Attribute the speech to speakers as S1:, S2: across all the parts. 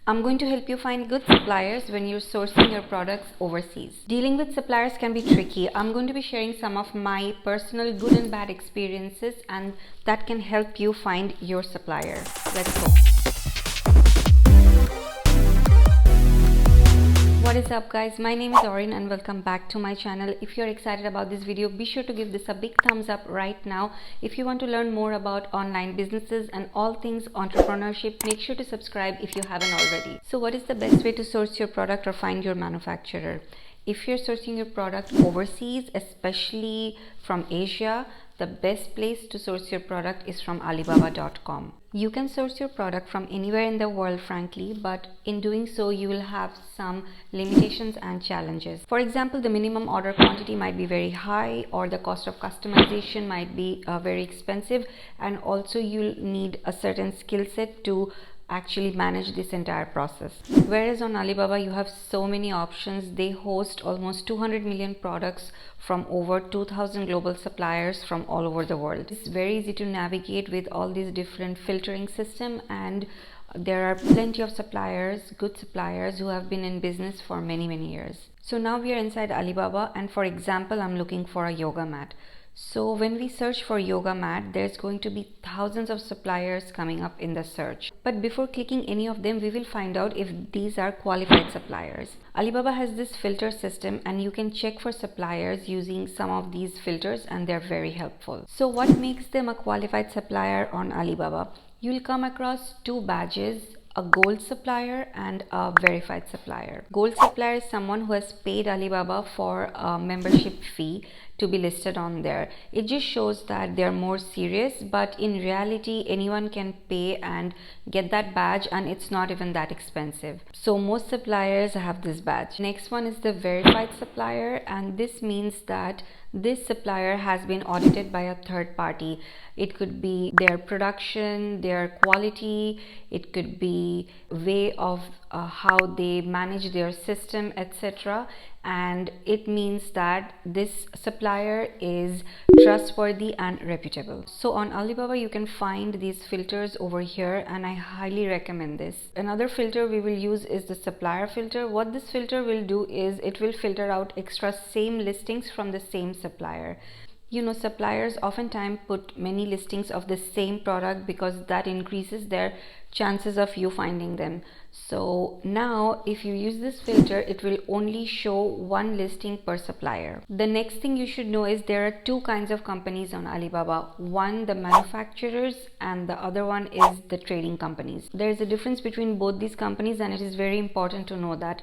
S1: I'm going to help you find good suppliers when you're sourcing your products overseas. Dealing with suppliers can be tricky. I'm going to be sharing some of my personal good and bad experiences, and that can help you find your supplier. Let's go. What is up guys, my name is Orinn and welcome back to my channel. If you're excited about this video, be sure to give this a big thumbs up right now. If you want to learn more about online businesses and all things entrepreneurship, make sure to subscribe if you haven't already. So what is the best way to source your product or find your manufacturer? If you're sourcing your product overseas, especially from Asia, the best place to source your product is from Alibaba.com. You can source your product from anywhere in the world, frankly, but in doing so, you will have some limitations and challenges. For example, the minimum order quantity might be very high, or the cost of customization might be very expensive, and also you'll need a certain skill set to actually manage this entire process. Whereas on Alibaba you have so many options. They host almost 200 million products from over 2000 global suppliers from all over the world. It's very easy to navigate with all these different filtering system, and there are plenty of suppliers, good suppliers who have been in business for many years. So now we are inside Alibaba, and for example I'm looking for a yoga mat. So when we search for yoga mat, there's going to be thousands of suppliers coming up in the search. But before clicking any of them, we will find out if these are qualified suppliers. Alibaba has this filter system, and you can check for suppliers using some of these filters, and they're very helpful. So what makes them a qualified supplier on Alibaba? You'll come across two badges, a gold supplier and a verified supplier. Gold supplier is someone who has paid Alibaba for a membership fee to be listed on there. It just shows that they're more serious, but in reality anyone can pay and get that badge, and it's not even that expensive. So most suppliers have this badge. Next one is the verified supplier, and this means that this supplier has been audited by a third party. It could be their production, their quality, it could be way of how they manage their system, etc. And it means that this supplier is trustworthy and reputable. So on Alibaba you can find these filters over here, and I highly recommend this. Another filter we will use is the supplier filter. What this filter will do is it will filter out extra same listings from the same supplier. You know, suppliers oftentimes put many listings of the same product because that increases their chances of you finding them. So now if you use this filter, it will only show one listing per supplier. The next thing you should know is there are two kinds of companies on Alibaba. One, the manufacturers, and the other one is the trading companies. There is a difference between both these companies, and it is very important to know that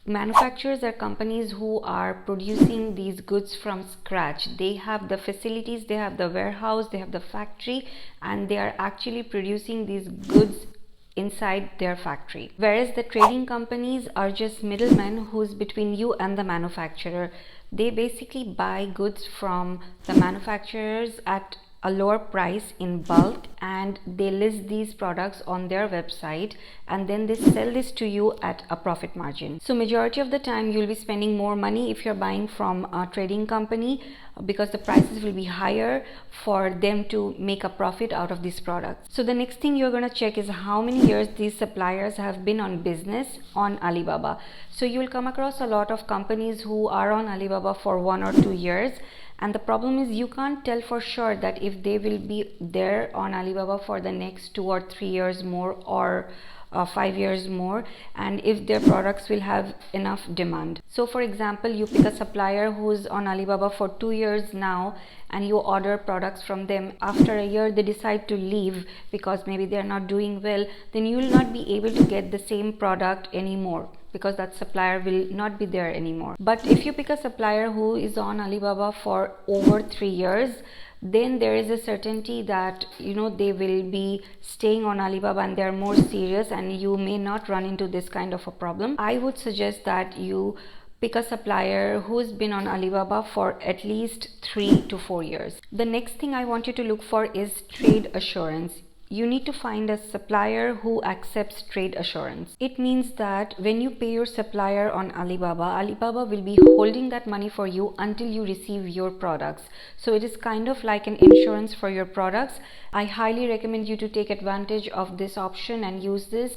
S1: manufacturers are companies who are producing these goods from scratch. They have the facilities, they have the warehouse, they have the factory, and they are actually producing these goods inside their factory. Whereas the trading companies are just middlemen who's between you and the manufacturer. They basically buy goods from the manufacturers at a lower price in bulk, and they list these products on their website, and then they sell this to you at a profit margin. So majority of the time you'll be spending more money if you're buying from a trading company, because the prices will be higher for them to make a profit out of these products. So the next thing you're going to check is how many years these suppliers have been on business on Alibaba. So you will come across a lot of companies who are on Alibaba for 1 or 2 years, and the problem is you can't tell for sure that if they will be there on Alibaba for the next 2 or 3 years more, or 5 years more, and if their products will have enough demand. So for example, you pick a supplier who's on Alibaba for 2 years now, and you order products from them. After a year they decide to leave because maybe they're not doing well, then you will not be able to get the same product anymore, because that supplier will not be there anymore. But if you pick a supplier who is on Alibaba for over 3 years, then there is a certainty that you know they will be staying on Alibaba and they're more serious, and you may not run into this kind of a problem. I would suggest that you pick a supplier who's been on Alibaba for at least 3 to 4 years. The next thing I want you to look for is trade assurance. You need to find a supplier who accepts trade assurance. It means that when you pay your supplier on Alibaba, Alibaba will be holding that money for you until you receive your products. So it is kind of like an insurance for your products. I highly recommend you to take advantage of this option and use this.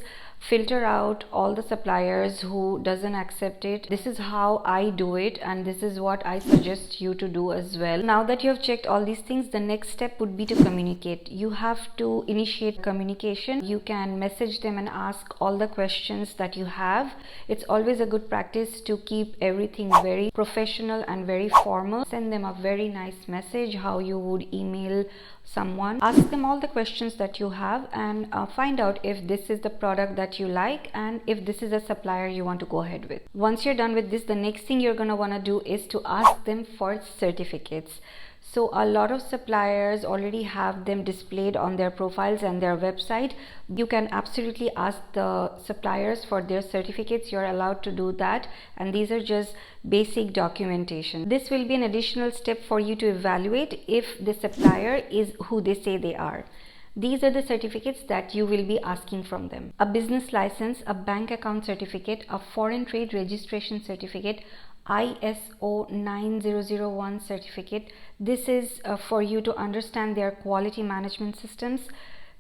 S1: filter out all the suppliers who doesn't accept it. This is how I do it, and this is what I suggest you to do as well. Now that you have checked all these things, the next step would be to communicate. You have to initiate communication. You can message them and ask all the questions that you have. It's always a good practice to keep everything very professional and very formal. Send them a very nice message, how you would email someone. Ask them all the questions that you have and find out if this is the product that you like and if this is a supplier you want to go ahead with. Once you're done with this, the next thing you're going to want to do is to ask them for certificates. So a lot of suppliers already have them displayed on their profiles and their website. You can absolutely ask the suppliers for their certificates. You're allowed to do that, and these are just basic documentation. This will be an additional step for you to evaluate if the supplier is who they say they are. These are the certificates that you will be asking from them: a business license, a bank account certificate, a foreign trade registration certificate, ISO 9001 certificate. This is for you to understand their quality management systems.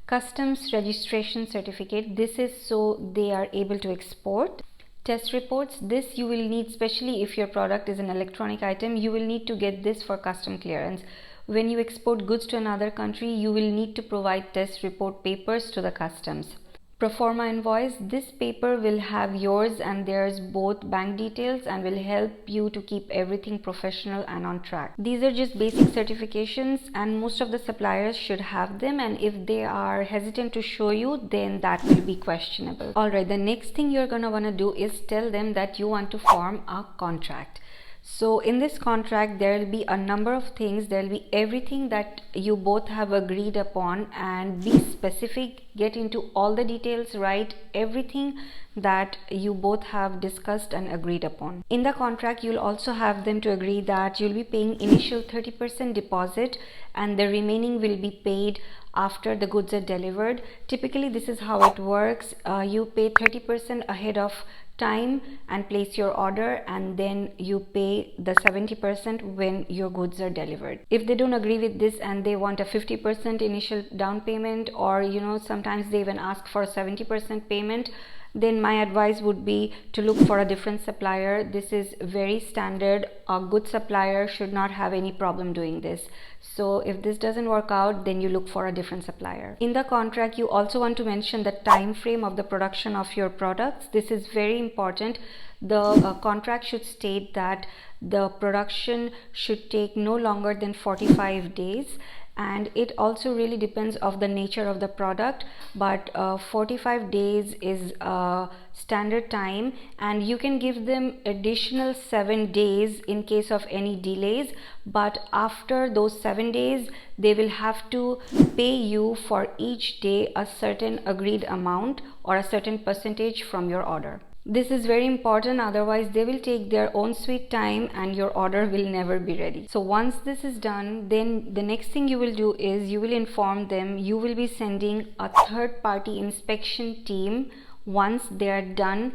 S1: Customs registration certificate. This is so they are able to export. Test reports. This you will need, especially if your product is an electronic item, you will need to get this for custom clearance. When you export goods to another country, you will need to provide test report papers to the customs. Proforma invoice. This paper will have yours and theirs both bank details and will help you to keep everything professional and on track. These are just basic certifications, and most of the suppliers should have them, and if they are hesitant to show you, then that will be questionable. Alright, the next thing you're gonna want to do is tell them that you want to form a contract. So in this contract, there will be a number of things. There will be everything that you both have agreed upon, and be specific, get into all the details, write everything that you both have discussed and agreed upon. In the contract, you'll also have them to agree that you'll be paying initial 30% deposit and the remaining will be paid after the goods are delivered. Typically, this is how it works. You pay 30% ahead of time and place your order, and then you pay the 70% when your goods are delivered. If they don't agree with this and they want a 50% initial down payment, or sometimes they even ask for 70% payment, then my advice would be to look for a different supplier. This is very standard. A good supplier should not have any problem doing this. So if this doesn't work out, then you look for a different supplier. In the contract, you also want to mention the time frame of the production of your products. This is very important. The contract should state that the production should take no longer than 45 days. And it also really depends of the nature of the product, but 45 days is a standard time, and you can give them additional 7 days in case of any delays. But after those 7 days, they will have to pay you for each day a certain agreed amount or a certain percentage from your order. This is very important, otherwise they will take their own sweet time and your order will never be ready. So once this is done, then the next thing you will do is you will inform them you will be sending a third-party inspection team once they are done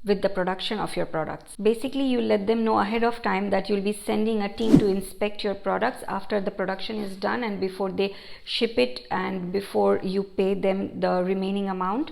S1: with the production of your products. Basically, you let them know ahead of time that you'll be sending a team to inspect your products after the production is done and before they ship it and before you pay them the remaining amount.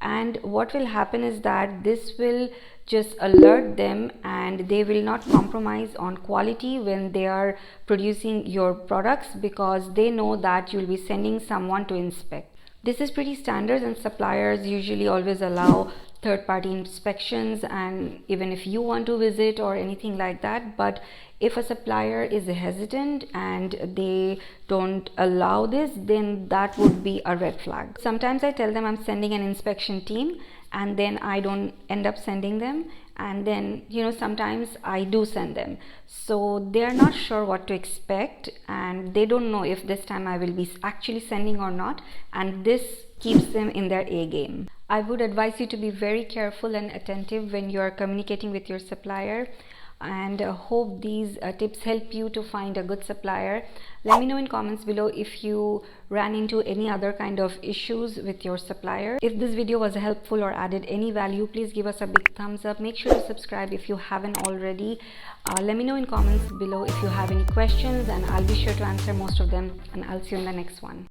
S1: And what will happen is that this will just alert them and they will not compromise on quality when they are producing your products, because they know that you'll be sending someone to inspect. This is pretty standard, and suppliers usually always allow third-party inspections, and even if you want to visit or anything like that. But if a supplier is hesitant and they don't allow this, then that would be a red flag. Sometimes I tell them I'm sending an inspection team and then I don't end up sending them, and then sometimes I do send them, so they are not sure what to expect and they don't know if this time I will be actually sending or not, and this keeps them in their A game. I would advise you to be very careful and attentive when you are communicating with your supplier, and hope these tips help you to find a good supplier. Let me know in comments below if you ran into any other kind of issues with your supplier. If this video was helpful or added any value, please give us a big thumbs up. Make sure to subscribe if you haven't already. Let me know in comments below if you have any questions, and I'll be sure to answer most of them, and I'll see you in the next one.